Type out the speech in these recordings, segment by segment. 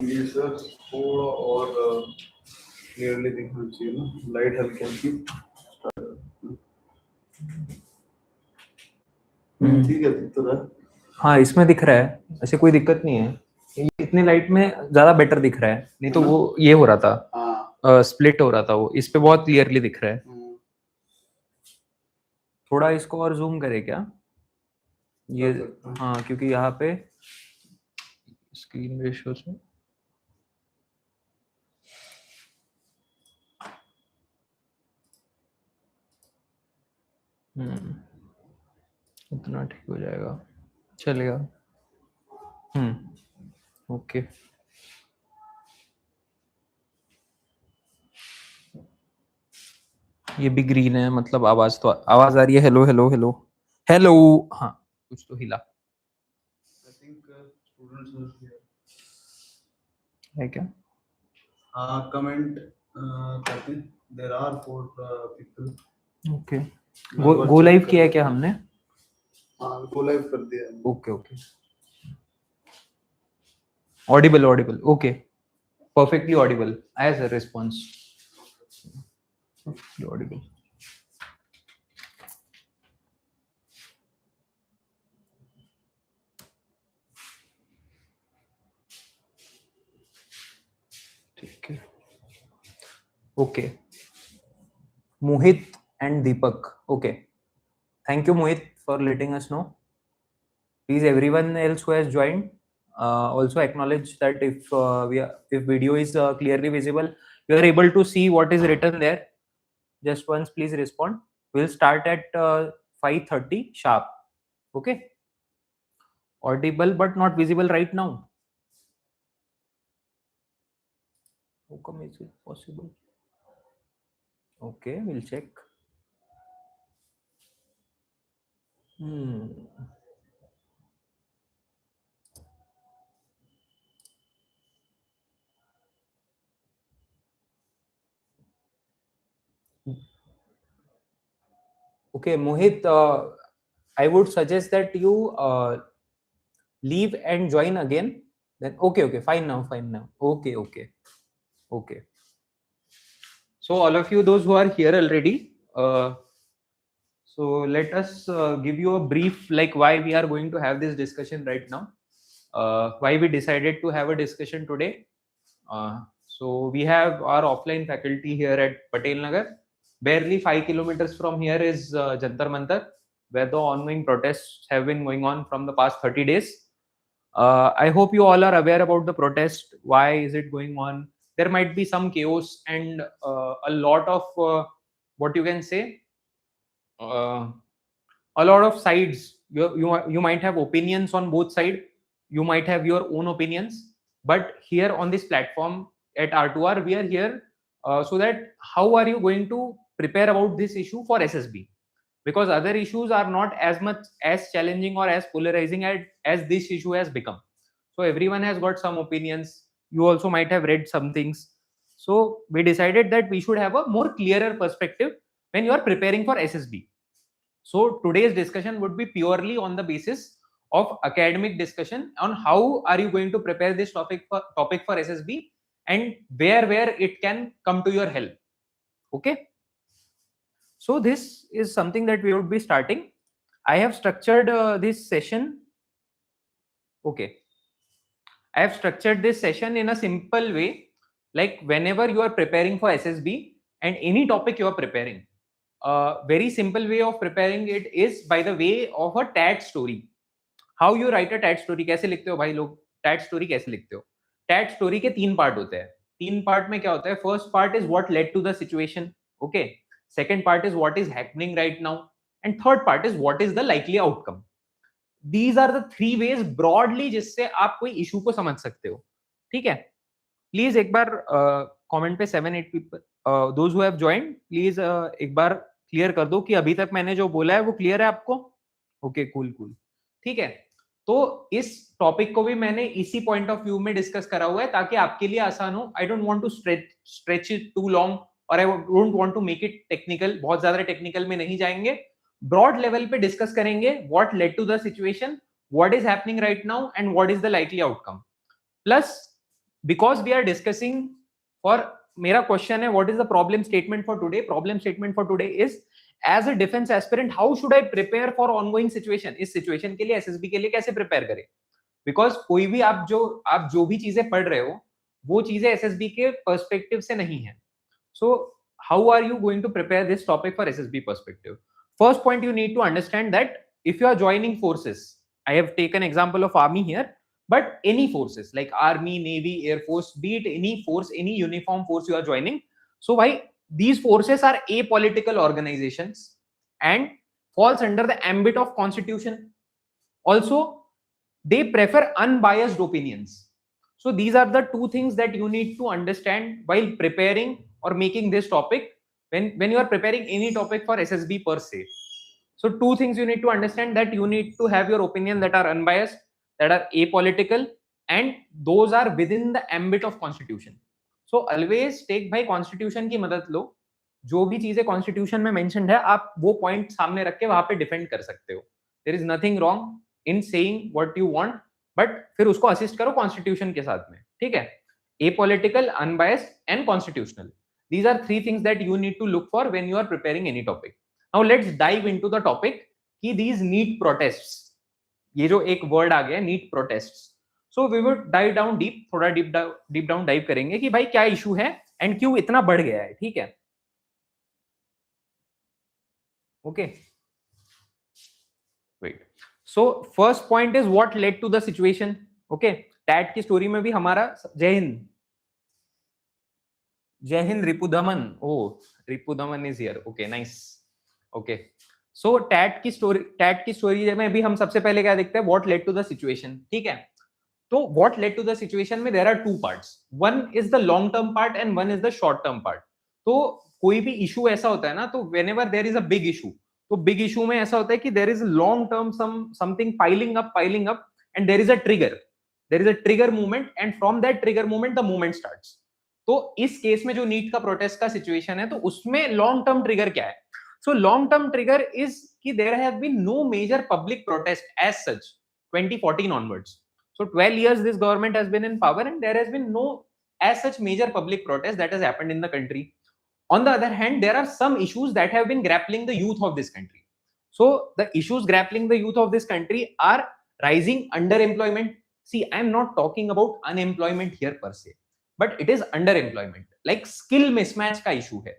ये सर थोड़ा और क्लियरली दिखना चाहिए ना, लाइट हल्की हल्की। ठीक है, दिख तो रहा है। हाँ इसमें दिख रहा है, ऐसे कोई दिक्कत नहीं है, इतनी लाइट में ज्यादा बेटर दिख रहा है, नहीं तो वो ये हो रहा था, स्प्लिट हो रहा था, वो इस पे बहुत क्लियरली दिख रहा है। थोड़ा इसको और जूम करे क्या ये? हाँ क्योंकि यहाँ पे स्क्रीन रेशियो से इतना ठीक हो जाएगा, चलेगा। ओके ये भी ग्रीन है, मतलब आवाज तो आवाज आ रही है। हेलो हेलो हेलो हेलो, हाँ कुछ तो हिला है क्या? हाँ कमेंट करते हैं, there are 4 people. Okay go live किया है क्या हमने? हाँ गो लाइव कर दिया। Okay okay audible audible, okay perfectly audible as a response, perfectly audible। ठीक है okay Mohit and Deepak, okay, thank you Mohit for letting us know. Please everyone else who has joined also acknowledge that if video is clearly visible, you are able to see what is written there, just once please respond. We'll start at 5:30 sharp, okay? Audible but not visible right now. How come is it possible? Okay, we'll check. Okay, Mohit, I would suggest that you leave and join again. Then okay, fine now. Okay. So all of you, those who are here already, so let us give you a brief, like why we are going to have this discussion right now, why we decided to have a discussion today. So we have our offline faculty here at Patel Nagar. Barely 5 kilometers from here is Jantar Mantar, where the ongoing protests have been going on from the past 30 days. I hope you all are aware about the protest. Why is it going on? There might be some chaos and a lot of what you can say, a lot of sides. You might have opinions on both sides. You might have your own opinions. But here on this platform at R2R, we are here so that how are you going to prepare about this issue for SSB? Because other issues are not as much as challenging or as polarizing as this issue has become. So everyone has got some opinions. You also might have read some things. So we decided that we should have a more clearer perspective when you are preparing for SSB. So today's discussion would be purely on the basis of academic discussion on how are you going to prepare this topic for SSB and where it can come to your help. Okay. So this is something that we would be starting. I have structured this session. Okay. I have structured this session in a simple way, like whenever you are preparing for SSB and any topic you are preparing, very simple way of preparing it is by the way of a TAT story. How you write a TAT story? कैसे लिखते हो भाई लोग? TAT story कैसे लिखते हो? TAT story के 3 part होते हैं. 3 पार्ट में क्या होता है? First part is what led to the situation. Okay. Second part is what is happening right now and third part is what is the likely outcome. These are the 3 ways broadly जिससे आप कोई issue को समझ सकते हो. ठीक है. Please एक बार कमेंट पे 7-8 people those who have joined, please एक बार क्लियर कर दो कि अभी तक मैंने जो बोला है वो क्लियर है आपको. Okay cool. ठीक है. तो इस टॉपिक को भी मैंने इसी पॉइंट ऑफ व्यू में डिस्कस करा हुआ है ताकि आपके लिए आसान हो. I don't want to stretch it too long और I don't want to make it technical. बहुत ज्यादा टेक्निकल में नहीं जाएंगे, ब्रॉड लेवल पे डिस्कस करेंगे. What led to the situation, what is happening right now and what is the likely outcome. Plus because we are discussing for, मेरा question है what is the problem statement for today? Problem statement for today is, as a defense aspirant, how should I prepare for ongoing situation? इस situation के लिए, SSB के लिए कैसे prepare करें? Because कोई भी आप जो भी चीजें पढ़ रहे हो, वो चीजें SSB के perspective से नहीं है. So how are you going to prepare this topic for SSB perspective? First point, you need to understand that if you are joining forces, I have taken example of army here, but any forces like army, navy, air force, be it any force, any uniform force you are joining. So why these forces are apolitical organizations and falls under the ambit of constitution. Also, they prefer unbiased opinions. So these are the two things that you need to understand while preparing or making this topic, when you are preparing any topic for SSB per se. So two things you need to understand, that you need to have your opinion that are unbiased, that are apolitical, and those are within the ambit of constitution. So always take by constitution की मदद लो. जो भी चीजें constitution में mentioned है, आप वो point सामने रख के वहां पे डिफेंड कर सकते हो. There is nothing wrong in saying what you want, but फिर उसको असिस्ट करो कॉन्स्टिट्यूशन के साथ में. ठीक है? Apolitical, unbiased and constitutional, these are three things that you need to look for when you are preparing any topic. Now let's dive into the topic कि these NEET protests, ये जो एक वर्ड आ गया NEET protests. So we will dive down deep, थोड़ा deep down dive करेंगे कि भाई क्या इशू है एंड क्यों इतना बढ़ गया है. ठीक है? Okay, wait. So first point is what led to the situation. Okay, टैट की स्टोरी में भी हमारा जय हिंद Ripudaman. Oh, Ripudaman is here. Okay, nice. Okay, so टैट की स्टोरी में भी हम सबसे पहले क्या देखते हैं, what led to the situation. ठीक है? तो what led to the situation में there are two parts. One is the long term part and one is the short term part. तो कोई भी इशू ऐसा होता है ना, तो whenever there is a big issue, तो बिग इशू में ऐसा होता है कि there is long term something piling up and there is a trigger movement, and from that trigger movement the movement starts. तो इस केस में जो नीट का प्रोटेस्ट का सिचुएशन है, तो उसमें लॉन्ग टर्म ट्रिगर क्या है? So long term trigger is कि there have been no major public protest as such 2014 onwards. So 12 years this government has been in power and there has been no as such major public protest that has happened in the country. On the other hand, there are some issues that have been grappling the youth of this country. So the issues grappling the youth of this country are rising underemployment. See, I am not talking about unemployment here per se, but it is underemployment, like skill mismatch का issue है.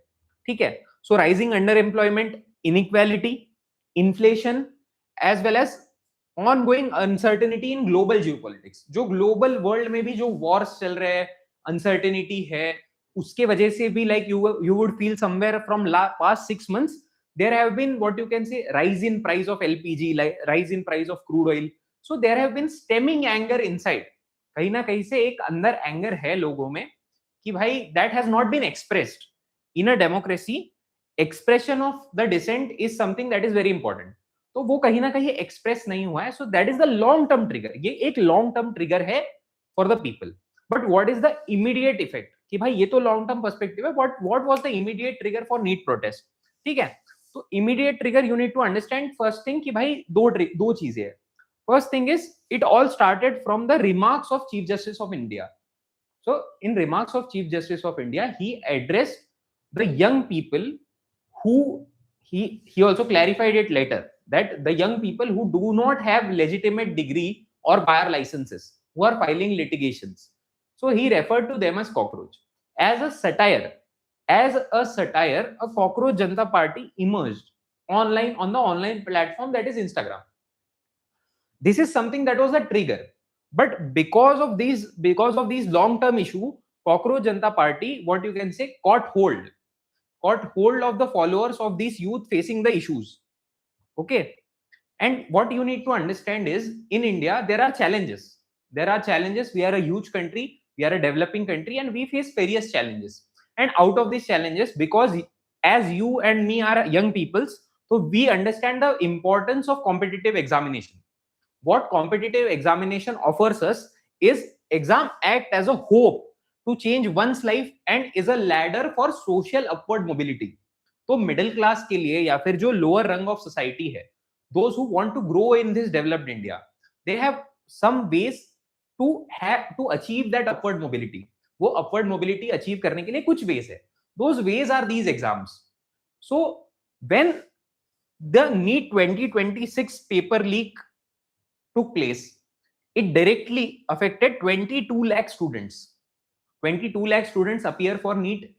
ठीक है? So rising underemployment, inequality, inflation, as well as ongoing uncertainty in global geopolitics. जो global world में भी जो wars चल रहे हैं, uncertainty है, उसके वजह से भी like you would feel somewhere from past 6 months there have been what you can say rise in price of LPG, like rise in price of crude oil. So there have been stemming anger inside. कहीं ना कहीं से एक अंदर anger है लोगों में कि भाई that has not been expressed. In a democracy, expression of the dissent is something that is very important. तो वो कहीं ना कहीं एक्सप्रेस नहीं हुआ है. So that is the long term trigger. ये एक लॉन्ग टर्म ट्रिगर है for the people. But what is the immediate effect कि भाई ये तो लॉन्ग टर्म पर्सपेक्टिव है. What was the immediate trigger for NEET protest? ठीक है? तो immediate trigger you need to understand first thing कि भाई दो चीजें हैं. First thing is it all started from the remarks of chief justice of India. So in remarks of chief justice of India he addressed the young people who he also clarified it later that the young people who do not have legitimate degree or bar licenses who are filing litigations, so he referred to them as cockroach. As a satire, a cockroach Janata Party emerged online on the online platform that is Instagram. This is something that was a trigger, but because of these long term issue, cockroach Janata Party, what you can say, caught hold of the followers of these youth facing the issues. Okay, and what you need to understand is in India there are challenges. We are a huge country, we are a developing country, and we face various challenges. And out of these challenges, because as you and me are young peoples, so we understand the importance of competitive examination. What competitive examination offers us is exam act as a hope to change one's life and is a ladder for social upward mobility. तो middle class के लिए या फिर जो lower रंग of society है, those who want to grow in this developed India, they have some ways to achieve that upward mobility. वो upward mobility achieve करने के लिए कुछ ways है. Those ways are these exams. So when the NEET 2026 paper leak took place, it directly affected 22 lakh students. 22 lakh students appeared for NEET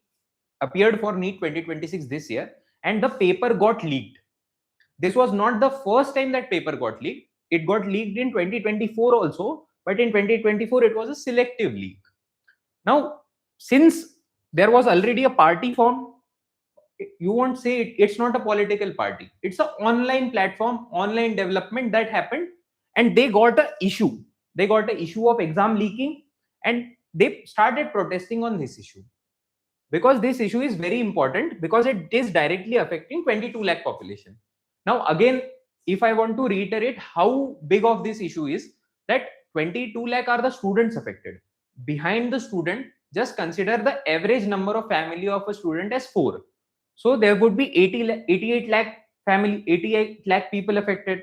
2026 this year, and the paper got leaked. This was not the first time that paper got leaked. It got leaked in 2024 also, but in 2024 it was a selective leak. Now, since there was already a party formed, you won't say it's not a political party. It's an online platform, online development that happened, and they got an issue. They got an issue of exam leaking, and they started protesting on this issue. Because this issue is very important, because it is directly affecting 22 lakh population. Now, again, if I want to reiterate how big of this issue is, that 22 lakh are the students affected. Behind the student, just consider the average number of family of a student as 4. So there would be 88 lakh family, 88 lakh people affected.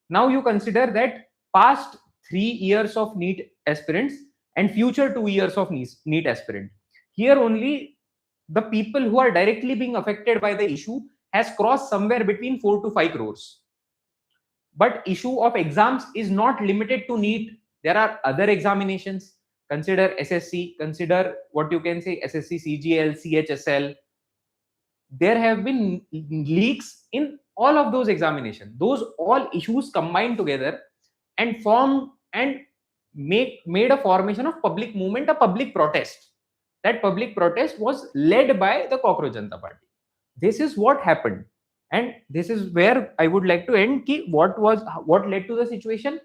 Now you consider that past 3 years of NEET aspirants and future 2 years of NEET aspirant. Here only the people who are directly being affected by the issue has crossed somewhere between 4 to 5 crores. But issue of exams is not limited to NEET. There are other examinations. Consider SSC, consider what you can say SSC, CGL, CHSL. There have been leaks in all of those examinations. Those all issues combined together and formed and made a formation of public movement, a public protest. That public protest was led by the Cockroach Janata Party. This is what happened, and this is where I would like to end. What led to the situation?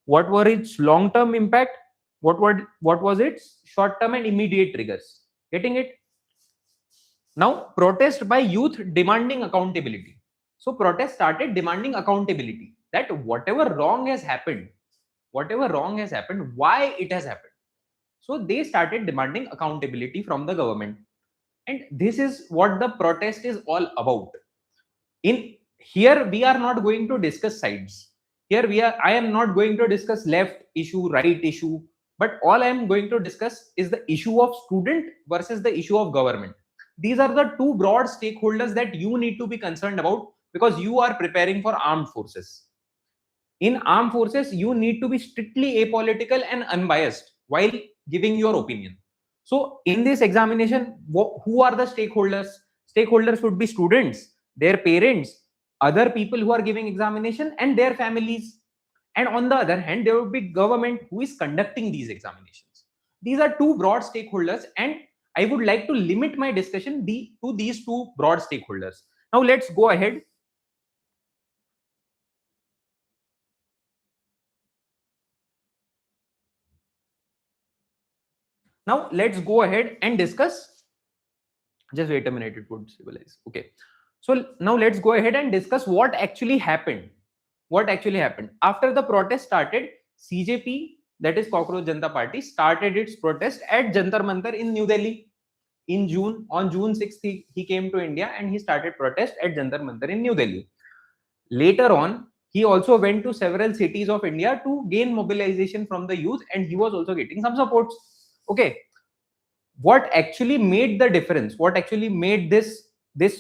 What were its long-term impact? What was its short-term and immediate triggers? Getting it? Now, protest by youth demanding accountability. So protest started demanding accountability, that whatever wrong has happened, why it has happened. So they started demanding accountability from the government. And this is what the protest is all about. In here, we are not going to discuss sides. I am not going to discuss left issue, right issue, but all I am going to discuss is the issue of student versus the issue of government. These are the two broad stakeholders that you need to be concerned about, because you are preparing for armed forces. In armed forces, you need to be strictly apolitical and unbiased while giving your opinion. So in this examination, who are the stakeholders? Stakeholders would be students, their parents, other people who are giving examination, and their families. And on the other hand, there would be government who is conducting these examinations. These are two broad stakeholders, and I would like to limit my discussion to these two broad stakeholders. Now let's go ahead. Now let's go ahead and discuss. Just wait a minute, it would civilize. Okay. So now let's go ahead and discuss what actually happened. What actually happened after the protest started? CJP, that is Cockroach Janata Party, started its protest at Jantar Mantar in New Delhi in June. On June 6th, he came to India and he started protest at Jantar Mantar in New Delhi. Later on, he also went to several cities of India to gain mobilization from the youth, and he was also getting some supports. Okay, what actually made the difference? What actually made this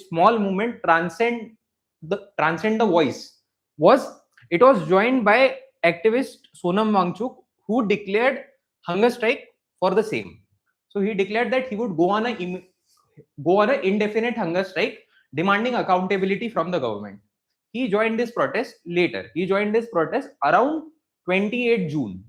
small movement transcend the voice was it was joined by activist Sonam Wangchuk, who declared hunger strike for the same. So he declared that he would go on an indefinite hunger strike, demanding accountability from the government. He joined this protest later. He joined this protest around 28 June.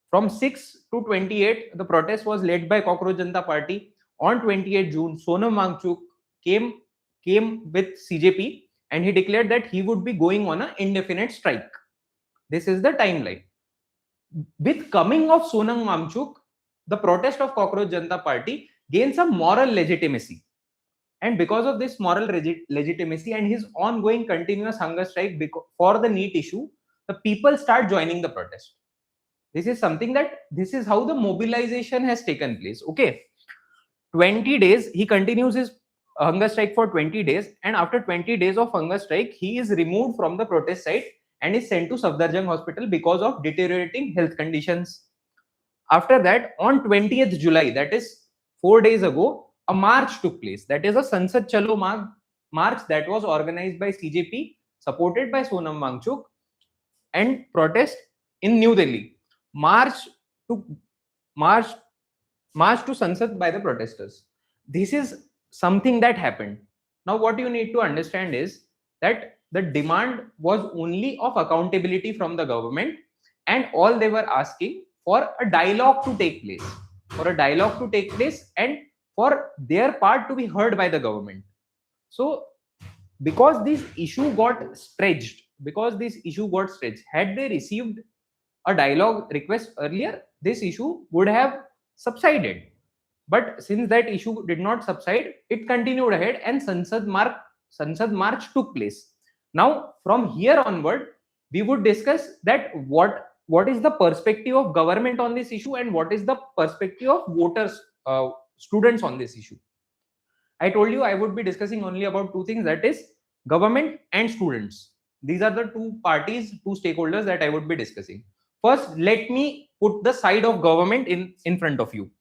From 6 to 28, the protest was led by Cockroach Janata Party. On 28 June, Sonam Wangchuk came with CJP, and he declared that he would be going on an indefinite strike. This is the timeline. With coming of Sonam Wangchuk, the protest of Cockroach Janata Party gained some moral legitimacy. And because of this moral legitimacy and his ongoing continuous hunger strike for the NEET issue, the people start joining the protest. This is how the mobilization has taken place. Okay, 20 days, he continues his hunger strike for 20 days. And after 20 days of hunger strike, he is removed from the protest site and is sent to Safdarjung Hospital because of deteriorating health conditions. After that, on 20th July, that is 4 days ago, a march took place. That is a Sansad Chalo march that was organized by CJP, supported by Sonam Wangchuk, and protest in New Delhi. March to march march to Sansad by the protesters. This is something that happened. Now, what you need to understand is that the demand was only of accountability from the government, and all they were asking for a dialogue to take place, and for their part to be heard by the government. So, because this issue got stretched, had they received a dialogue request earlier, this issue would have subsided. But since that issue did not subside, it continued ahead, and Sansad March took place. Now, from here onward, we would discuss that what is the perspective of government on this issue, and what is the perspective of voters, students on this issue. I told you I would be discussing only about two things, that is government and students. These are the two parties, two stakeholders that I would be discussing. First, let me put the side of government in front of you.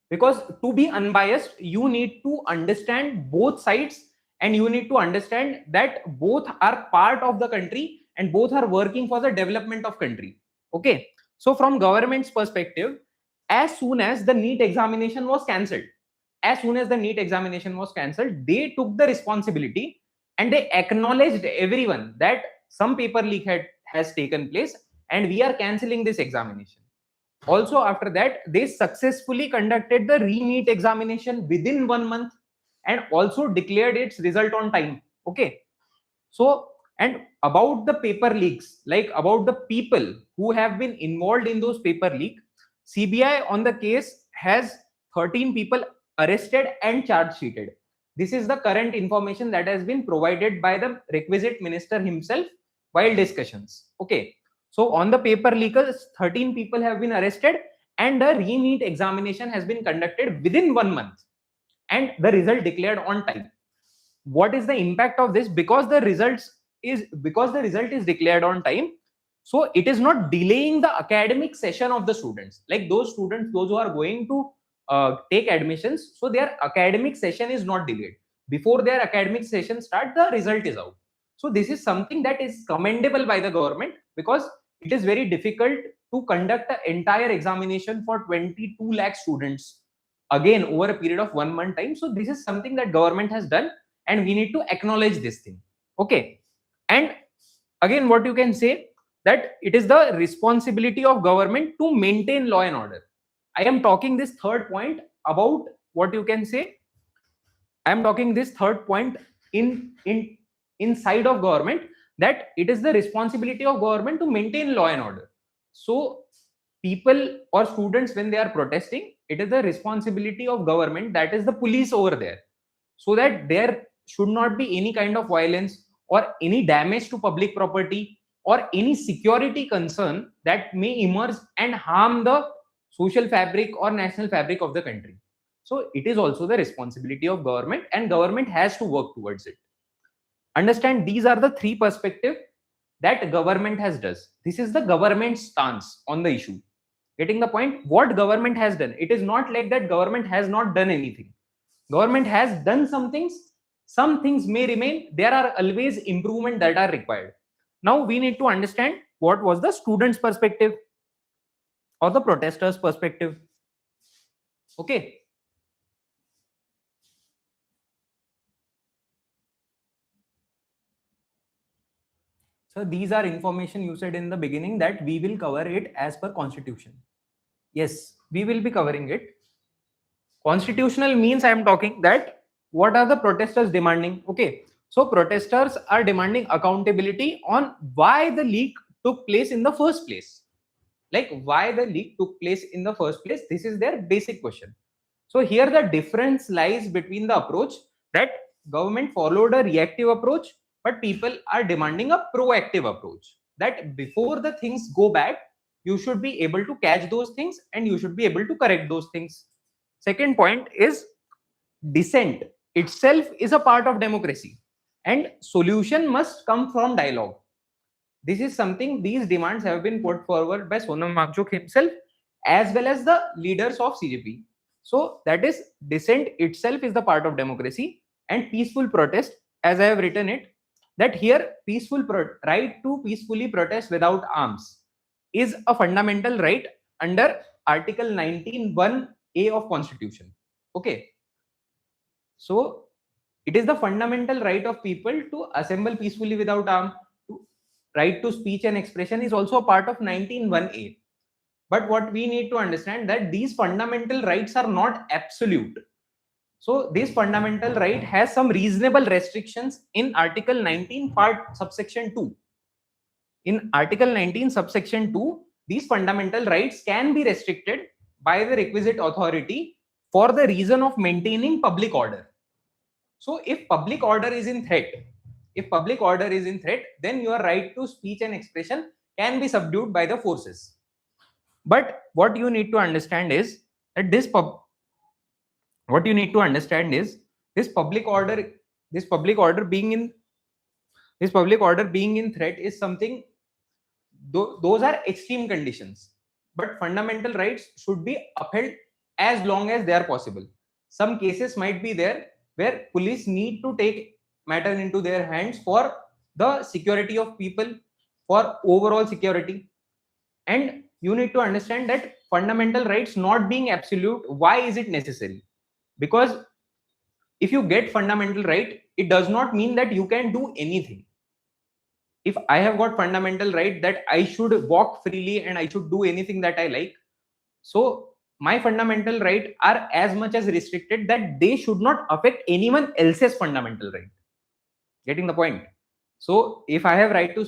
Because to be unbiased, you need to understand both sides, and you need to understand that both are part of the country and both are working for the development of country. Okay. So from government's perspective, as soon as the NEET examination was cancelled, they took the responsibility and they acknowledged everyone that some paper leak has taken place and we are cancelling this examination. Also, after that, they successfully conducted the re-NEET examination within 1 month and also declared its result on time. Okay. So, and about the paper leaks, like about the people who have been involved in those paper leak, CBI on the case has 13 people arrested and charge sheeted. This is the current information that has been provided by the requisite minister himself while discussions. Okay. So on the paper leakers, 13 people have been arrested and the re-NEET examination has been conducted within 1 month and the result declared on time. What is the impact of this? Because the result is declared on time, so it is not delaying the academic session of the students. Like those who are going to take admissions, so their academic session is not delayed. Before their academic session start, the result is out. So this is something that is commendable by the government, because it is very difficult to conduct the entire examination for 22 lakh students again over a period of 1 month time. So this is something that government has done and we need to acknowledge this thing. Okay. And again, what you can say, that it is the responsibility of government to maintain law and order. I am talking this third point about what you can say. I am talking this third point inside of government, that it is the responsibility of government to maintain law and order. So people or students, when they are protesting, it is the responsibility of government, that is the police over there, so that there should not be any kind of violence or any damage to public property or any security concern that may emerge and harm the social fabric or national fabric of the country. So it is also the responsibility of government, and government has to work towards it. Understand, these are the three perspectives that government has does. This is the government's stance on the issue. Getting the point? What government has done? It is not like that government has not done anything. Government has done some things. Some things may remain. There are always improvement that are required. Now we need to understand what was the student's perspective or the protesters' perspective. Okay. So these are information you said in the beginning that we will cover it as per constitution. Yes, we will be covering it. Constitutional means I am talking that what are the protesters demanding? Okay. So protesters are demanding accountability on why the leak took place in the first place. Like why the leak took place in the first place. This is their basic question. So here the difference lies between the approach that government followed a reactive approach, but people are demanding a proactive approach, that before the things go bad, you should be able to catch those things and you should be able to correct those things. Second point is dissent itself is a part of democracy. and solution must come from dialogue. This is something, these demands have been put forward by Sonam Wangchuk himself as well as the leaders of CJP. So that is, dissent itself is the part of democracy, and peaceful protest, as I have written it, that here right to peacefully protest without arms is a fundamental right under Article 19(1)(a) of Constitution. Okay. So it is the fundamental right of people to assemble peacefully without arms. Right to speech and expression is also a part of 19(1)(a). But what we need to understand, that these fundamental rights are not absolute. So this fundamental right has some reasonable restrictions in Article 19 part subsection 2. In Article 19 subsection 2, these fundamental rights can be restricted by the requisite authority for the reason of maintaining public order. So if public order is in threat, then your right to speech and expression can be subdued by the forces. But what you need to understand is that this public order being in threat is something, those are extreme conditions, but fundamental rights should be upheld as long as they are possible. Some cases might be there where police need to take matter into their hands for the security of people, for overall security. And you need to understand that fundamental rights not being absolute, why is it necessary? Because if you get fundamental right, it does not mean that you can do anything. If I have got fundamental right that I should walk freely and I should do anything that I like, so my fundamental right are as much as restricted that they should not affect anyone else's fundamental right. Getting the point? So if I have right to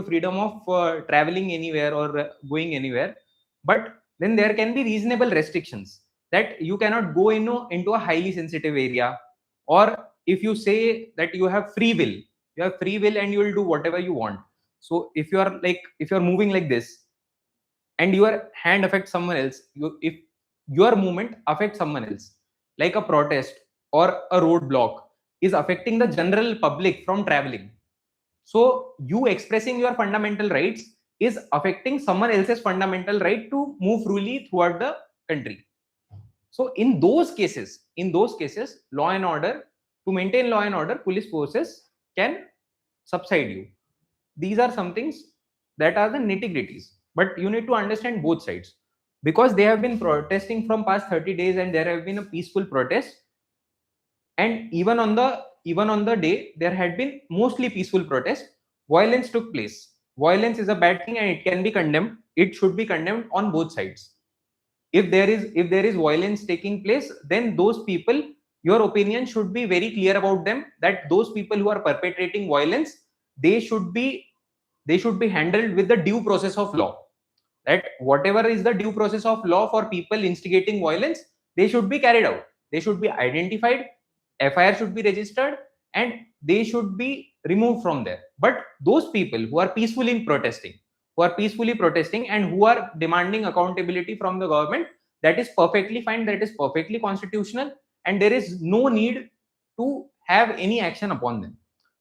freedom of traveling anywhere or going anywhere, but then there can be reasonable restrictions that you cannot go into a highly sensitive area, or if you say that you have free will and you will do whatever you want. So if you are moving like this and your hand affects someone else, if your movement affects someone else, like a protest or a roadblock is affecting the general public from traveling, so you expressing your fundamental rights is affecting someone else's fundamental right to move freely throughout the country. So in those cases, law and order, to maintain law and order, police forces can subside you. These are some things that are the nitty-gritties, but you need to understand both sides, because they have been protesting from past 30 days and there have been a peaceful protest, and even on the day there had been mostly peaceful protest. Violence took place. Violence is a bad thing and it can be condemned. It should be condemned on both sides. If there is violence taking place, then those people, your opinion should be very clear about them, that those people who are perpetrating violence, they should be handled with the due process of law. That whatever is the due process of law for people instigating violence, they should be carried out. They should be identified, FIR should be registered, and they should be removed from there. But those people who are peacefully protesting and who are demanding accountability from the government, that is perfectly fine, that is perfectly constitutional, and there is no need to have any action upon them.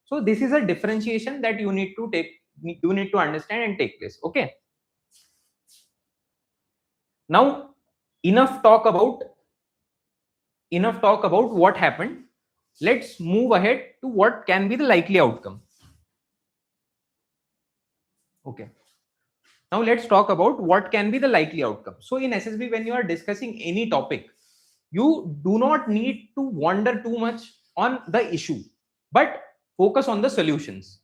So this is a differentiation that you need to understand and take place. Okay. Now enough talk about what happened. Let's move ahead to what can be the likely outcome. Okay. Now let's talk about what can be the likely outcome. So in SSB, when you are discussing any topic, you do not need to wander too much on the issue, but focus on the solutions,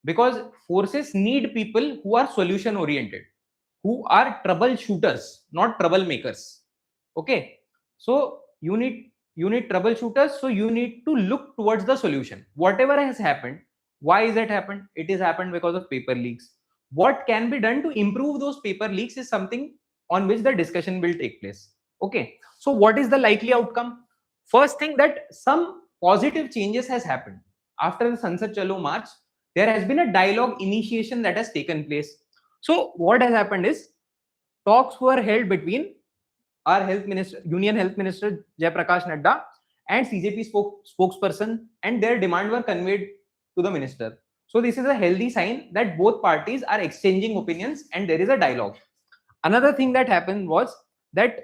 because forces need people who are solution oriented, who are troubleshooters, not troublemakers. Okay. So you need troubleshooters. So you need to look towards the solution. Whatever has happened, why is it happened? It is happened because of paper leaks. What can be done to improve those paper leaks is something on which the discussion will take place. Okay. So what is the likely outcome? First thing, that some positive changes has happened. After the Sansad Chalo March, there has been a dialogue initiation that has taken place. So what has happened is, talks were held between our Union Health Minister Jai Prakash Nadda and CJP spokesperson, and their demand were conveyed to the minister. So this is a healthy sign that both parties are exchanging opinions and there is a dialogue. Another thing that happened was that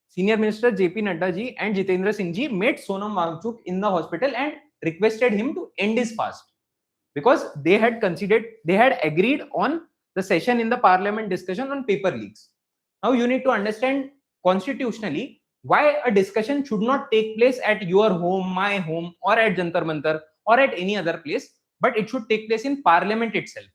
Senior Minister JP Nadda ji and Jitendra Singh ji met Sonam Wangchuk in the hospital and requested him to end his fast, because they had agreed on the session in the parliament discussion on paper leaks. Now you need to understand constitutionally why a discussion should not take place at your home, my home, or at Jantar Mantar or at any other place, but it should take place in parliament itself,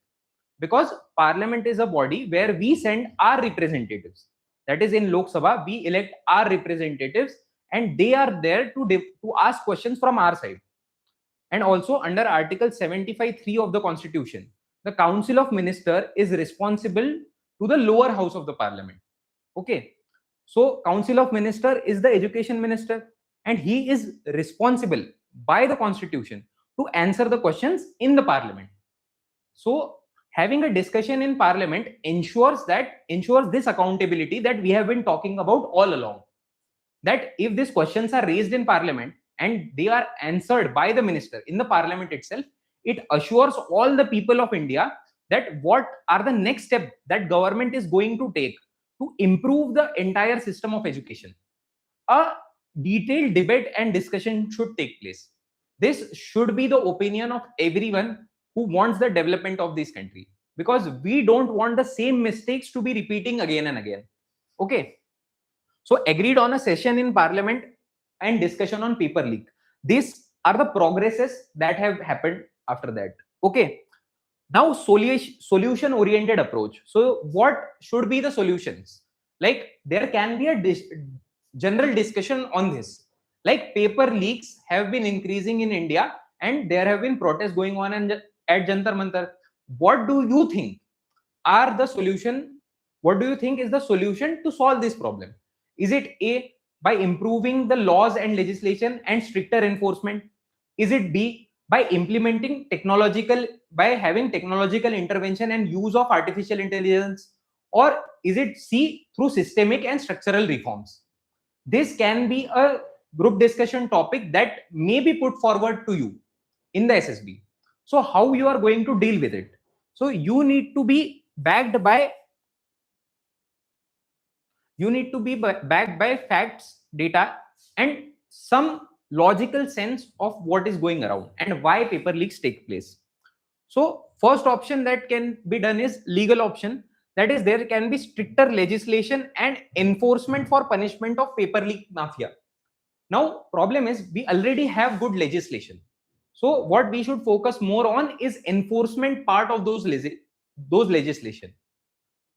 because parliament is a body where we send our representatives. That is, in Lok Sabha we elect our representatives and they are there to ask questions from our side. And also under Article 75(3) of the Constitution, the Council of Ministers is responsible to the lower house of the parliament. Okay, so Council of Ministers is the education minister and he is responsible by the Constitution to answer the questions in the parliament. So having a discussion in parliament ensures this accountability that we have been talking about all along, that if these questions are raised in parliament and they are answered by the minister in the parliament itself, it assures all the people of India that what are the next steps that government is going to take to improve the entire system of education. A detailed debate and discussion should take place. This should be the opinion of everyone who wants the development of this country, because we don't want the same mistakes to be repeating again and again. Okay, so agreed on a session in parliament and discussion on paper leak. These are the progresses that have happened after that. Okay, now solution oriented approach. So what should be the solutions? Like there can be a general discussion on this. Like paper leaks have been increasing in India and there have been protests going on at Jantar Mantar. What do you think are the solution? What do you think is the solution to solve this problem? Is it A, by improving the laws and legislation and stricter enforcement? Is it B, by having technological intervention and use of artificial intelligence? Or is it C, through systemic and structural reforms? This can be a group discussion topic that may be put forward to you in the SSB. So how you are going to deal with it? So you need to be backed by facts, data, and some logical sense of what is going around and why paper leaks take place. So first option that can be done is legal option. That is, there can be stricter legislation and enforcement for punishment of paper leak mafia. Now problem is we already have good legislation. So what we should focus more on is enforcement part of those legislation.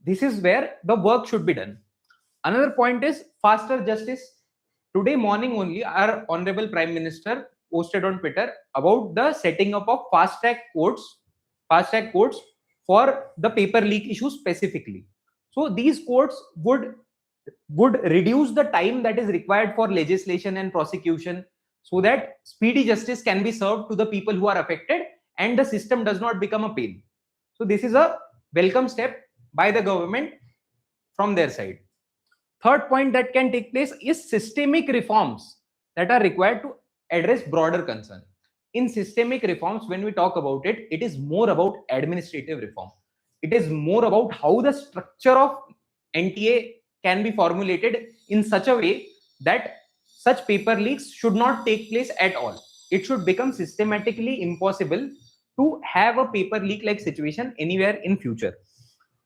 This is where the work should be done. Another point is faster justice. Today morning only our Honorable Prime Minister posted on Twitter about the setting up of fast track courts for the paper leak issue specifically. So these courts would reduce the time that is required for legislation and prosecution, so that speedy justice can be served to the people who are affected and the system does not become a pain. So this is a welcome step by the government from their side. Third point that can take place is systemic reforms that are required to address broader concern. In systemic reforms, when we talk about it, it is more about administrative reform. It is more about how the structure of NTA can be formulated in such a way that such paper leaks should not take place at all. It should become systematically impossible to have a paper leak like situation anywhere in future.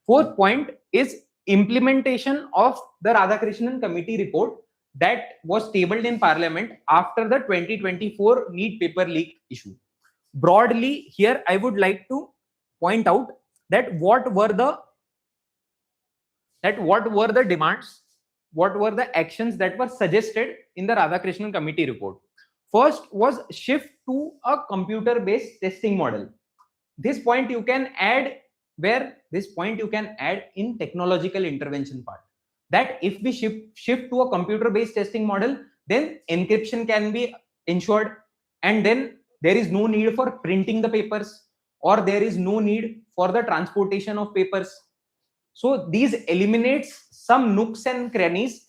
Fourth point is implementation of the Radhakrishnan committee report that was tabled in parliament after the 2024 NEET paper leak issue. Broadly here I would like to point out that what were the demands, what were the actions that were suggested in the Radhakrishnan committee report. First was shift to a computer based testing model. This point you can add in technological intervention part, that if we shift to a computer based testing model, then encryption can be ensured, and then there is no need for printing the papers, or there is no need for the transportation of papers. So these eliminates some nooks and crannies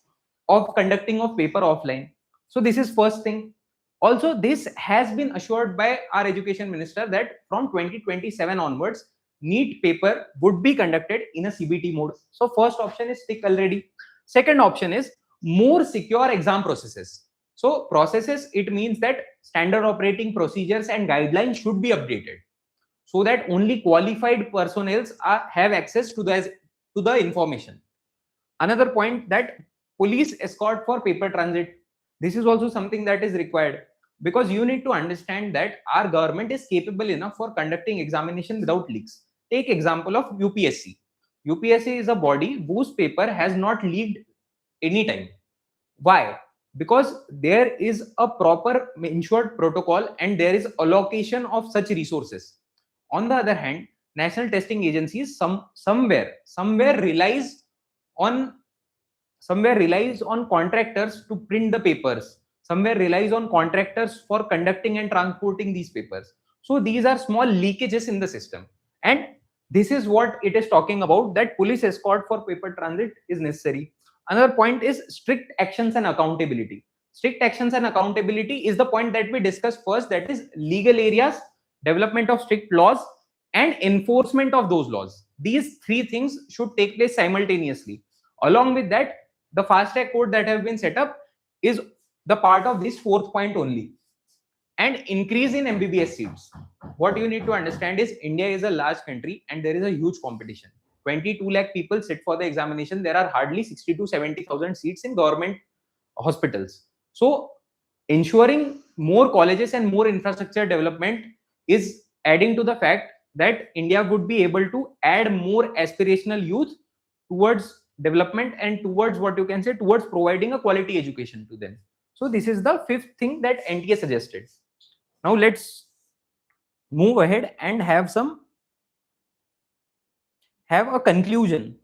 of conducting of paper offline. So this is first thing. Also, this has been assured by our education minister that from 2027 onwards, NEET paper would be conducted in a CBT mode. So first option is tick already. Second option is more secure exam processes. So processes, it means that standard operating procedures and guidelines should be updated so that only qualified personnel have access to the information. Another point, that police escort for paper transit. This is also something that is required, because you need to understand that our government is capable enough for conducting examination without leaks. Take example of UPSC. UPSC is a body whose paper has not leaked any time. Why? Because there is a proper ensured protocol and there is allocation of such resources. On the other hand, national testing agencies somewhere on relies on contractors to print the papers, somewhere relies on contractors for conducting and transporting these papers. So these are small leakages in the system, and this is what it is talking about, that police escort for paper transit is necessary. Another point is strict actions and accountability. Strict actions and accountability is the point that we discussed first, that is legal areas, development of strict laws, and enforcement of those laws. These three things should take place simultaneously. Along with that, the fast track code that have been set up is the part of this fourth point only. And increase in MBBS seats. What you need to understand is India is a large country and there is a huge competition. 22 lakh people sit for the examination. There are hardly 60 to 70,000 seats in government hospitals. So ensuring more colleges and more infrastructure development is adding to the fact that India would be able to add more aspirational youth towards development and towards, what you can say, towards providing a quality education to them. So this is the fifth thing that NTA suggested. Now let's move ahead and have a conclusion,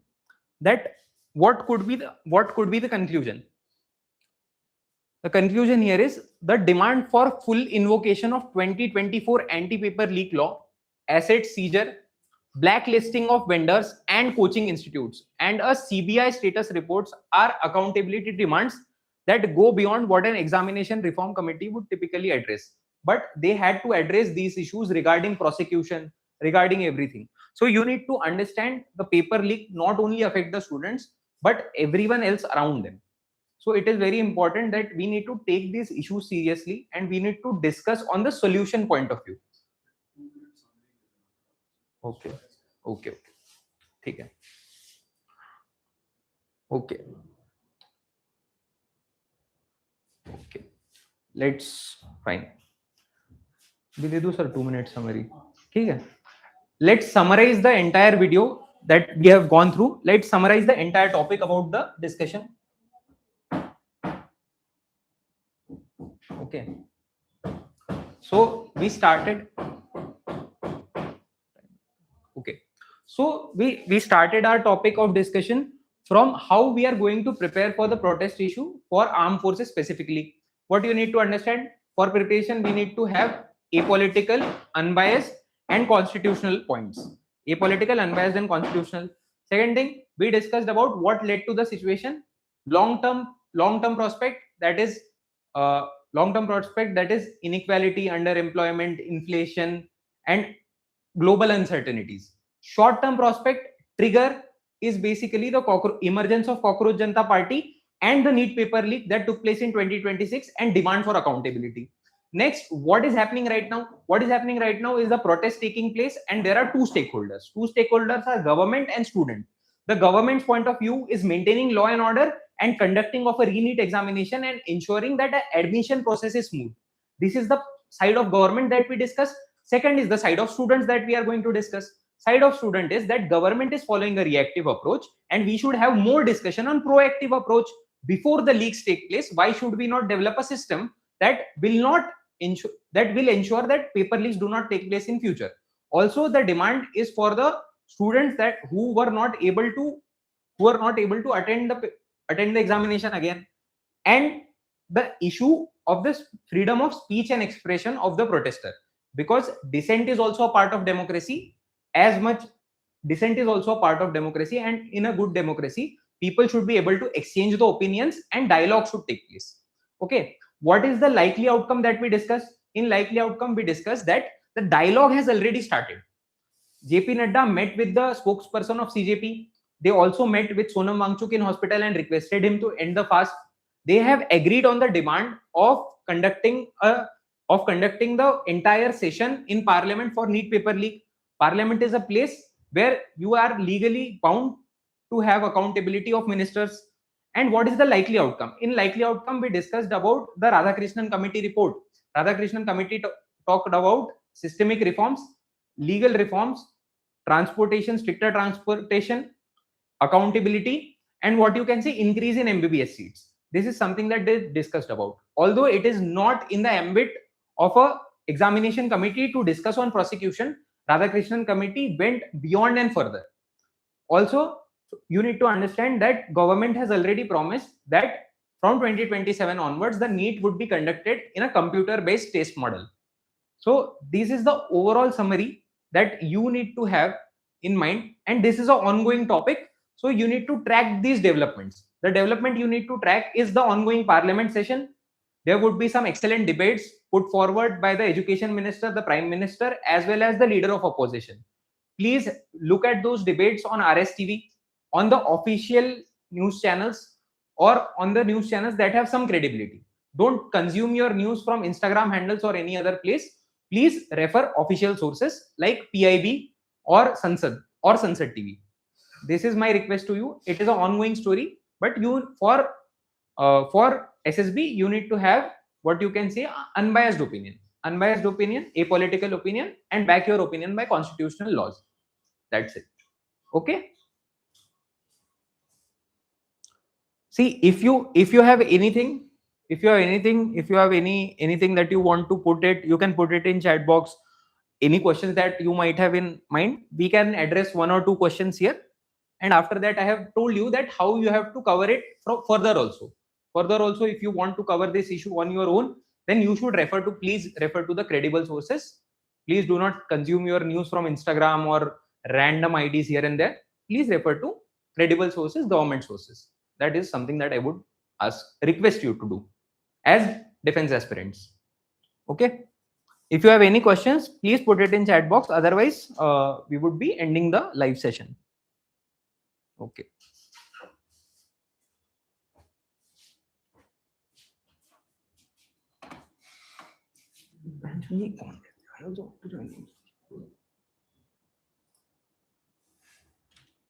that what could be the conclusion. The conclusion here is the demand for full invocation of 2024 anti-paper leak law, asset seizure, blacklisting of vendors and coaching institutes, and a CBI status reports are accountability demands that go beyond what an examination reform committee would typically address. But they had to address these issues regarding prosecution, regarding everything. So you need to understand the paper leak not only affect the students, but everyone else around them. So it is very important that we need to take these issues seriously and we need to discuss on the solution point of view. Okay. ठीक है. Okay. Let's fine. दे दो sir 2 minute summary. ठीक है. Let's summarize the entire video that we have gone through. Let's summarize the entire topic about the discussion. Okay. So we started. Okay. So we started our topic of discussion from how we are going to prepare for the protest issue for armed forces specifically. What you need to understand, for preparation we need to have apolitical, unbiased and constitutional points. Apolitical, unbiased and constitutional. Second thing, we discussed about what led to the situation. Long-term prospect, that is inequality, underemployment, inflation and global uncertainties. Short-term prospect trigger is basically the emergence of Cockroach Janata Party and the NEET paper leak that took place in 2026 and demand for accountability. Next, what is happening right now? What is happening right now is the protest taking place and there are two stakeholders. Two stakeholders are government and student. The government's point of view is maintaining law and order and conducting of a re-NEET examination and ensuring that the admission process is smooth. This is the side of government that we discuss. Second is the side of students that we are going to discuss. Side of student is that government is following a reactive approach and we should have more discussion on proactive approach before the leaks take place. Why should we not develop a system that will ensure that paper leaks do not take place in future? Also, the demand is for the students who were not able to attend the examination again, and the issue of this freedom of speech and expression of the protester, because dissent is also a part of democracy. Dissent is also a part of democracy, and in a good democracy people should be able to exchange the opinions and dialogue should take place. Okay, What is the likely outcome that we discussed? In likely outcome, we discussed that the dialogue has already started. JP Nadda met with the spokesperson of CJP. They also met with Sonam Wangchuk in hospital and requested him to end the fast. They have agreed on the demand of conducting the entire session in Parliament for NEET paper leak. Parliament is a place where you are legally bound to have accountability of ministers. And what is the likely outcome? In likely outcome, we discussed about the Radhakrishnan committee report. Radhakrishnan committee talked about systemic reforms, legal reforms, transportation, stricter transportation, accountability, and what you can say, increase in MBBS seats. This is something that they discussed about. Although it is not in the ambit of a examination committee to discuss on prosecution, Radhakrishnan committee went beyond and further. Also, you need to understand that government has already promised that from 2027 onwards, the NEET would be conducted in a computer-based test model. So this is the overall summary that you need to have in mind, and this is an ongoing topic. So you need to track these developments. The development you need to track is the ongoing parliament session. There would be some excellent debates put forward by the education minister, the prime minister, as well as the leader of opposition. Please look at those debates on RSTV, on the official news channels, or on the news channels that have some credibility. Don't consume your news from Instagram handles or any other place. Please refer official sources like PIB or Sansad TV. This is my request to you. It is an ongoing story, but you for SSB you need to have what you can say unbiased opinion, apolitical opinion, and back your opinion by constitutional laws. That's it. Okay. See, if you have anything, if you have anything that you want to put it, you can put it in chat box. Any questions that you might have in mind, we can address one or two questions here. And after that, I have told you that how you have to cover it further also. Further also, if you want to cover this issue on your own, then you should please refer to the credible sources. Please do not consume your news from Instagram or random IDs here and there. Please refer to credible sources, government sources. That is something that I would request you to do as defense aspirants. Okay. If you have any questions, please put it in chat box. Otherwise, we would be ending the live session. Okay.